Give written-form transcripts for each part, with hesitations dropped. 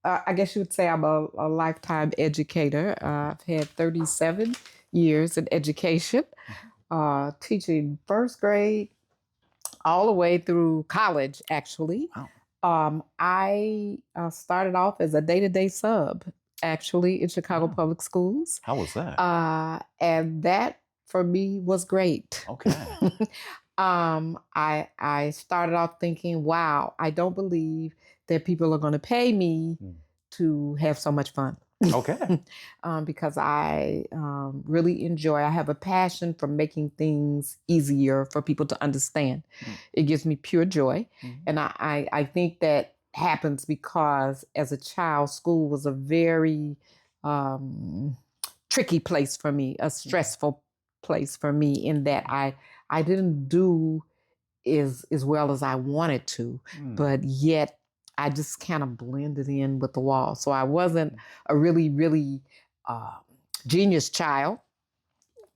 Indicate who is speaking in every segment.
Speaker 1: I guess you would say I'm a lifetime educator. I've had 37 years in education, teaching first grade all the way through college, actually.
Speaker 2: Wow.
Speaker 1: I started off as a day-to-day sub, actually, in Chicago
Speaker 2: Wow.
Speaker 1: Public Schools.
Speaker 2: How was that?
Speaker 1: And that for me was great.
Speaker 2: Okay.
Speaker 1: I started off thinking, wow, I don't believe that people are going to pay me to have so much fun.
Speaker 2: Okay.
Speaker 1: Because I really enjoy, I have a passion for making things easier for people to understand. It gives me pure joy. And I think that happens because as a child, school was a very tricky place for me, a stressful place for me in that I didn't do as well as I wanted to, but yet I just kind of blended in with the wall. So I wasn't a really genius child,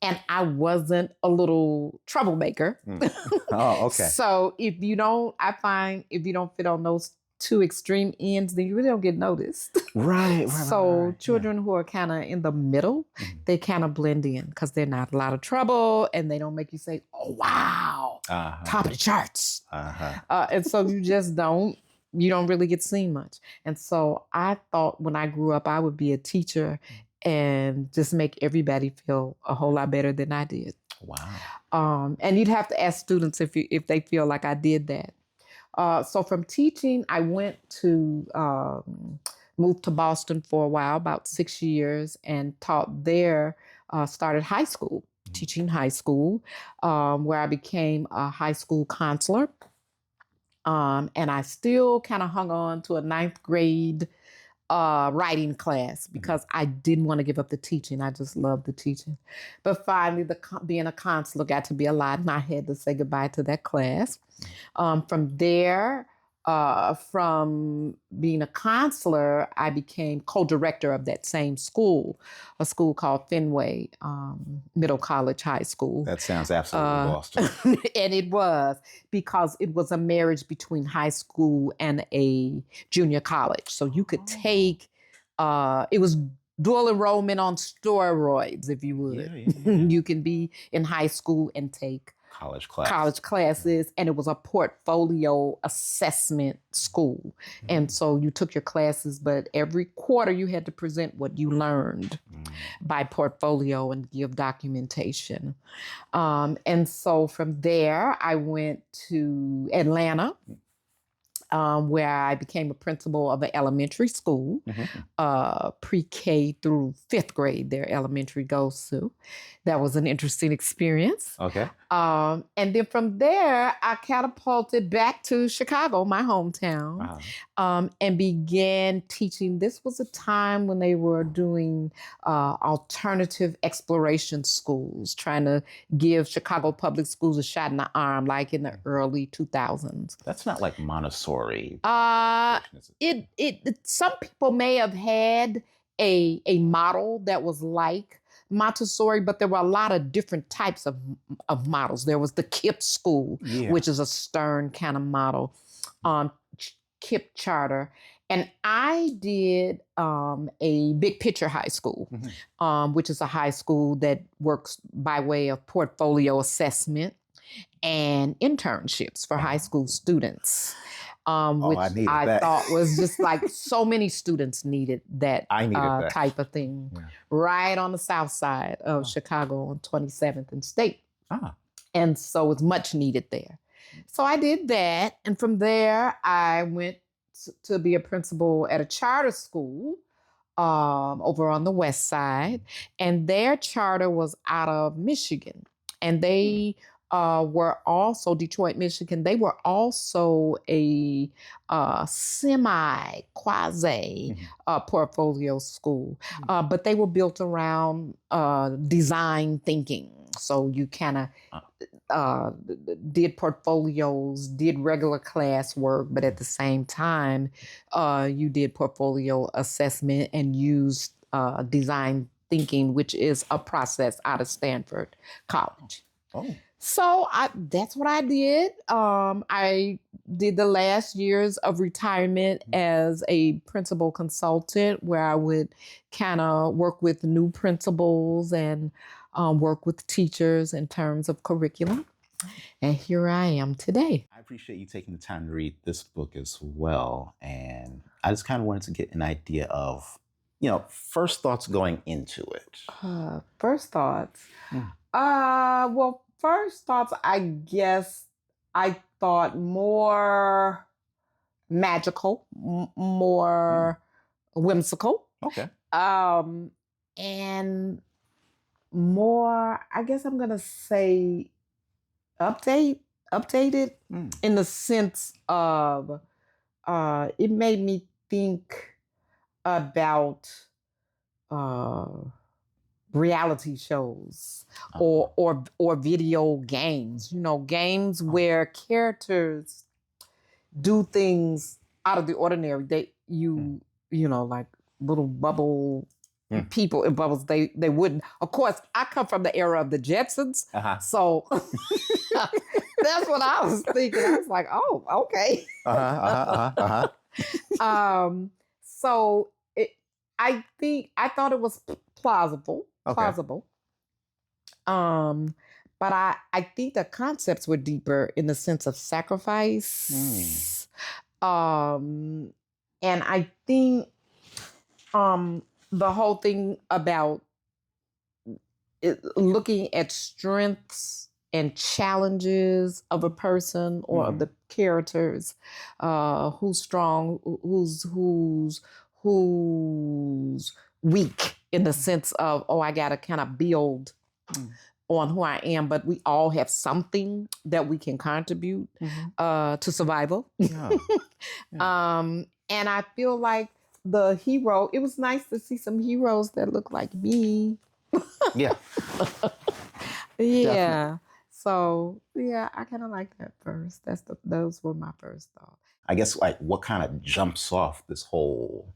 Speaker 1: and I wasn't a little troublemaker.
Speaker 2: Oh, okay.
Speaker 1: So I find if you don't fit on those two extreme ends, then you really don't get noticed.
Speaker 2: Right.
Speaker 1: So children who are kind of in the middle, they kind of blend in because they're not a lot of trouble and they don't make you say, oh, wow, top of the charts. And so you don't really get seen much. And so I thought when I grew up, I would be a teacher and just make everybody feel a whole lot better than I did.
Speaker 2: Wow.
Speaker 1: And you'd have to ask students if they feel like I did that. So from teaching, I went to moved to Boston for a while, about 6 years, and taught there, started high school, teaching high school, where I became a high school counselor. And I still kind of hung on to a ninth grade writing class because I didn't want to give up the teaching. I just loved the teaching. But finally, being a counselor got to be a lot, and I had to say goodbye to that class. From there, from being a counselor, I became co-director of that same school, a school called Fenway Middle College High School.
Speaker 2: That sounds absolutely Boston.
Speaker 1: And it was because it was a marriage between high school and a junior college. So you could take, it was dual enrollment on steroids, if you would.
Speaker 2: Yeah.
Speaker 1: You can be in high school and take
Speaker 2: college
Speaker 1: classes, and it was a portfolio assessment school. And so you took your classes, but every quarter you had to present what you learned by portfolio and give documentation. And so from there, I went to Atlanta, where I became a principal of an elementary school, pre-K through fifth grade, their elementary goes to. That was an interesting experience.
Speaker 2: Okay.
Speaker 1: And then from there, I catapulted back to Chicago, my hometown, and began teaching. This was a time when they were doing alternative exploration schools, trying to give Chicago public schools a shot in the arm, like in the early 2000s.
Speaker 2: That's not like Montessori.
Speaker 1: Some people may have had a model that was like Montessori, but there were a lot of different types of models. There was the KIPP school, which is a Stern kind of model, KIPP charter. And I did a big picture high school, which is a high school that works by way of portfolio assessment and internships for high school students. Which I thought was just like so many students needed that type of thing right on the south side of Chicago on 27th and State. And so it's much needed there. So I did that. And from there, I went to be a principal at a charter school over on the west side. And their charter was out of Michigan. And they were also Detroit, Michigan. They were also a quasi portfolio school, but they were built around design thinking. So you kind of did portfolios, did regular class work, but at the same time, you did portfolio assessment and used design thinking, which is a process out of Stanford College. So that's what I did. I did the last years of retirement as a principal consultant, where I would kind of work with new principals and work with teachers in terms of curriculum. And here I am today.
Speaker 2: I appreciate you taking the time to read this book as well. And I just kind of wanted to get an idea of, first thoughts going into it.
Speaker 1: First thoughts. Well, first thoughts, I guess I thought more magical, more whimsical.
Speaker 2: Okay.
Speaker 1: And more, I guess I'm gonna say updated in the sense of it made me think about reality shows or video games, games where characters do things out of the ordinary. Like little bubble people in bubbles, they wouldn't. Of course, I come from the era of the Jetsons, so that's what I was thinking. I was like, oh, okay. So I thought it was plausible. But I think the concepts were deeper in the sense of sacrifice. And I think the whole thing about looking at strengths and challenges of a person or of the characters, who's strong, who's weak, in the sense of, I got to kind of build on who I am, but we all have something that we can contribute to survival. And I feel like the hero, it was nice to see some heroes that look like me.
Speaker 2: Yeah.
Speaker 1: Yeah. So, yeah, I kind of like that first. Those were my first thoughts.
Speaker 2: I guess, like, what kind of jumps off this whole,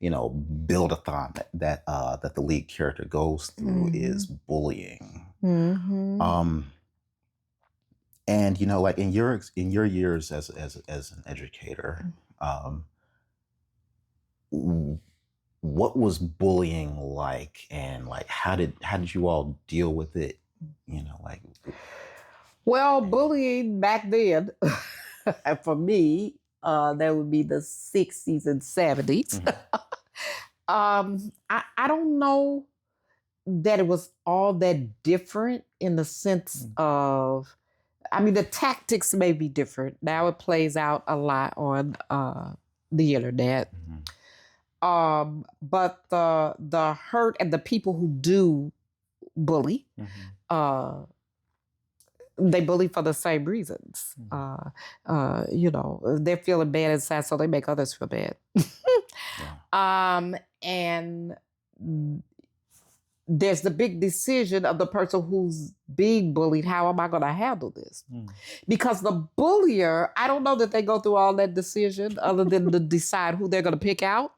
Speaker 2: build-a-thon that the lead character goes through is bullying. And like in your years as an educator, what was bullying like, and like how did you all deal with it?
Speaker 1: Well, bullying back then, for me, that would be the 60s and 70s. I don't know that it was all that different in the sense of, the tactics may be different. Now it plays out a lot on the internet. But the hurt and the people who do bully, they bully for the same reasons. They're feeling bad inside, so they make others feel bad. And there's the big decision of the person who's being bullied. How am I going to handle this? Because the bullier, I don't know that they go through all that decision other than to decide who they're going to pick out.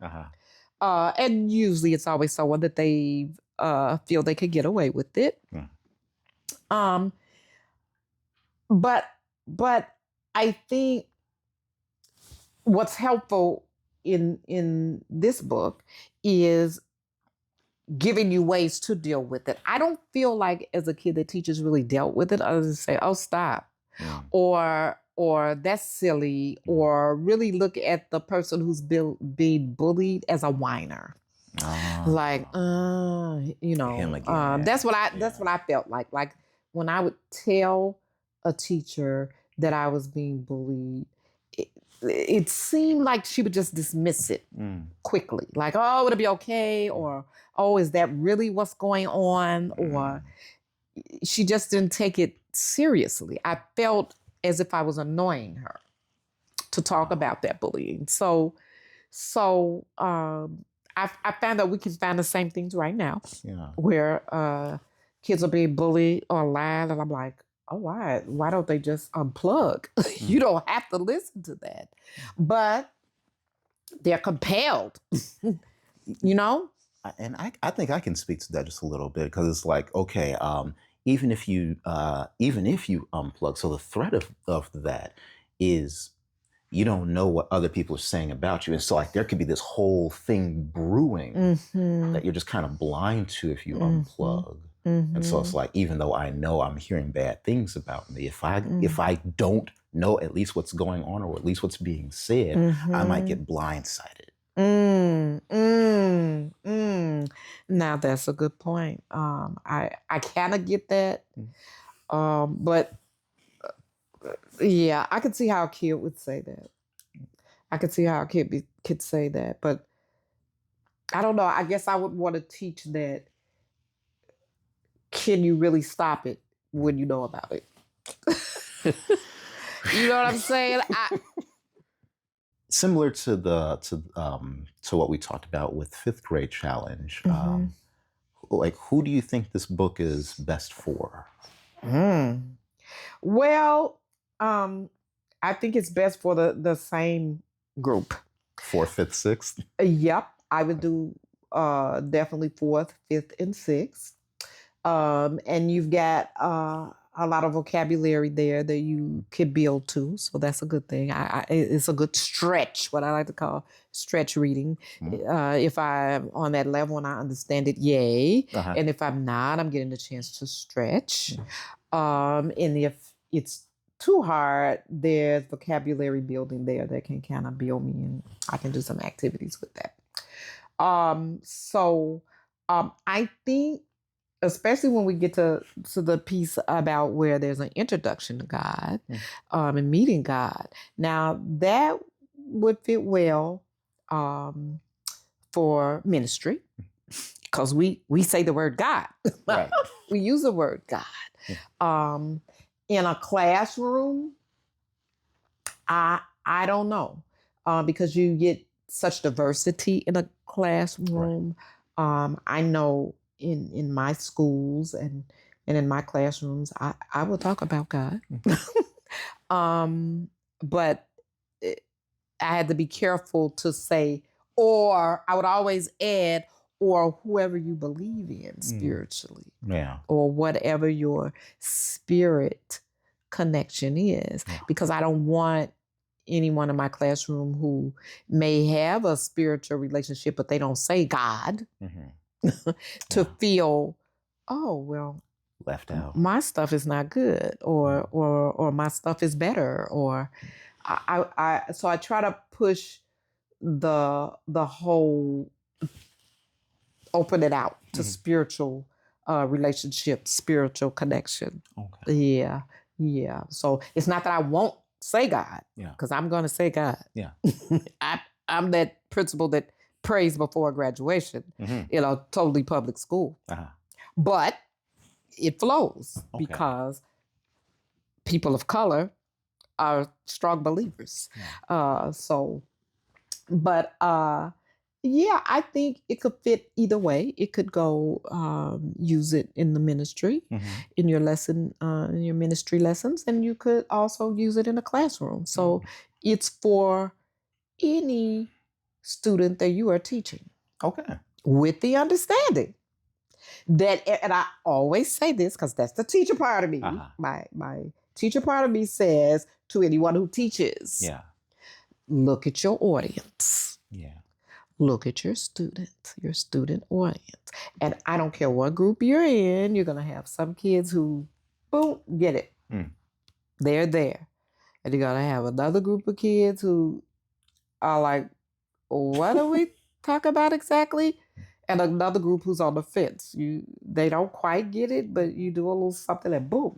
Speaker 1: And usually it's always someone that they feel they could get away with it. But I think what's helpful in this book is giving you ways to deal with it. I don't feel like as a kid that teachers really dealt with it other than say, oh, stop. Or that's silly, or really look at the person who's being bullied as a whiner. Like,
Speaker 2: him again.
Speaker 1: That's what I felt like. Like when I would tell a teacher that I was being bullied, it seemed like she would just dismiss it quickly. Like, oh, it'll be okay. Or, oh, is that really what's going on? Or she just didn't take it seriously. I felt as if I was annoying her to talk about that bullying. So I found that we can find the same things right now, where kids are being bullied online, and I'm like, oh, why don't they just unplug? You don't have to listen to that. But they're compelled,
Speaker 2: And I think I can speak to that just a little bit, because it's like, okay, even if you unplug, so the threat of that is you don't know what other people are saying about you. And so like there could be this whole thing brewing
Speaker 1: Mm-hmm.
Speaker 2: that you're just kind of blind to if you
Speaker 1: Mm-hmm.
Speaker 2: unplug.
Speaker 1: Mm-hmm.
Speaker 2: And so it's like, even though I know I'm hearing bad things about me, if I
Speaker 1: Mm-hmm.
Speaker 2: don't know at least what's going on or at least what's being said, I might get blindsided.
Speaker 1: Mm, mm, mm. Now that's a good point. I kind of get that, but yeah, I could see how a kid would say that. I could see how a could say that, but I don't know. I guess I would want to teach that. Can you really stop it when you know about it? You know what I'm saying?
Speaker 2: Similar to to what we talked about with fifth grade challenge.
Speaker 1: Mhm.
Speaker 2: Like, who do you think this book is best for?
Speaker 1: Mm. Well, I think it's best for the same group.
Speaker 2: Fourth, fifth, sixth?
Speaker 1: Yep, I would do definitely fourth, fifth, and sixth. And you've got a lot of vocabulary there that you could build to, so that's a good thing. It's a good stretch, what I like to call stretch reading. If I'm on that level and I understand it, yay. And if I'm not, I'm getting a chance to stretch. And if it's too hard, there's vocabulary building there that can kind of build me, and I can do some activities with that. I think, especially when we get to the piece about where there's an introduction to God, and meeting God. Now that would fit well for ministry, because we say the word God.
Speaker 2: Right.
Speaker 1: We use the word God. In a classroom, I don't know, because you get such diversity in a classroom. Right. I know in my schools and in my classrooms, I will talk about God. But I had to be careful to say, or I would always add, or whoever you believe in spiritually.
Speaker 2: Yeah.
Speaker 1: Or whatever your spirit connection is. Yeah. Because I don't want anyone in my classroom who may have a spiritual relationship, but they don't say God, to feel, oh, well,
Speaker 2: left out.
Speaker 1: My stuff is not good, or my stuff is better, or so I try to push the whole, open it out to spiritual relationship, spiritual connection. Okay. Yeah. So it's not that I won't say God, because I'm going to say God. Yeah. I'm that principal that prays before graduation, totally public school. But it flows because people of color are strong believers. Yeah. I think it could fit either way. It could go, use it in the ministry, in your lesson, in your ministry lessons, and you could also use it in a classroom. So it's for any student that you are teaching. Okay. With the understanding that, and I always say this because that's the teacher part of me. My teacher part of me says to anyone who teaches, look at your audience. Yeah. Look at your student audience. And I don't care what group you're in, you're going to have some kids who, boom, get it. They're there. And you're going to have another group of kids who are like, what are we talking about exactly? And another group who's on the fence. They don't quite get it, but you do a little something and boom.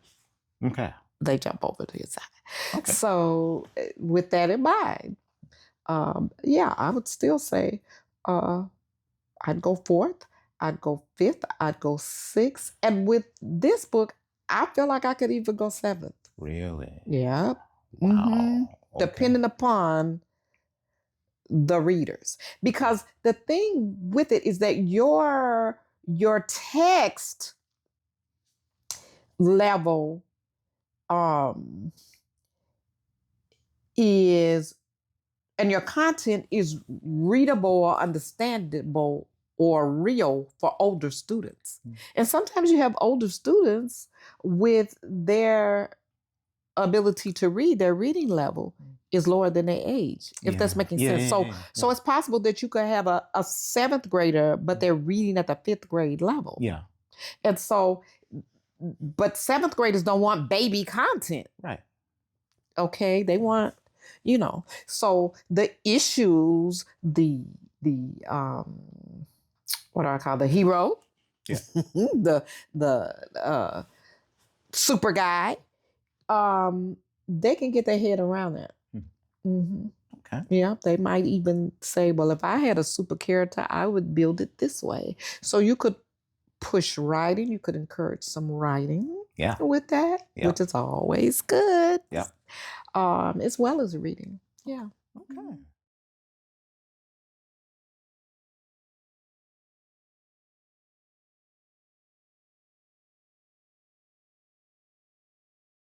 Speaker 1: Okay. They jump over to your side. Okay. So with that in mind, I would still say I'd go fourth, I'd go fifth, I'd go sixth. And with this book, I feel like I could even go seventh. Really? Yeah. Wow. Okay. Depending upon the readers. Because the thing with it is that your text level is, and your content is readable or understandable or real for older students. And sometimes you have older students with their ability to read, their reading level is lower than their age, if that's making sense. So it's possible that you could have a 7th grader, but they're reading at the 5th grade level.
Speaker 2: Yeah.
Speaker 1: And so, but 7th graders don't want baby content.
Speaker 2: Right.
Speaker 1: Okay. They want, so the issues, what do I call the hero?
Speaker 2: Yeah.
Speaker 1: the super guy. They can get their head around that. Mm-hmm.
Speaker 2: Okay.
Speaker 1: Yeah, they might even say, well, if I had a super character, I would build it this way. So you could push writing. You could encourage some writing with that, which is always good.
Speaker 2: Yeah.
Speaker 1: As well as reading. Yeah.
Speaker 2: Okay.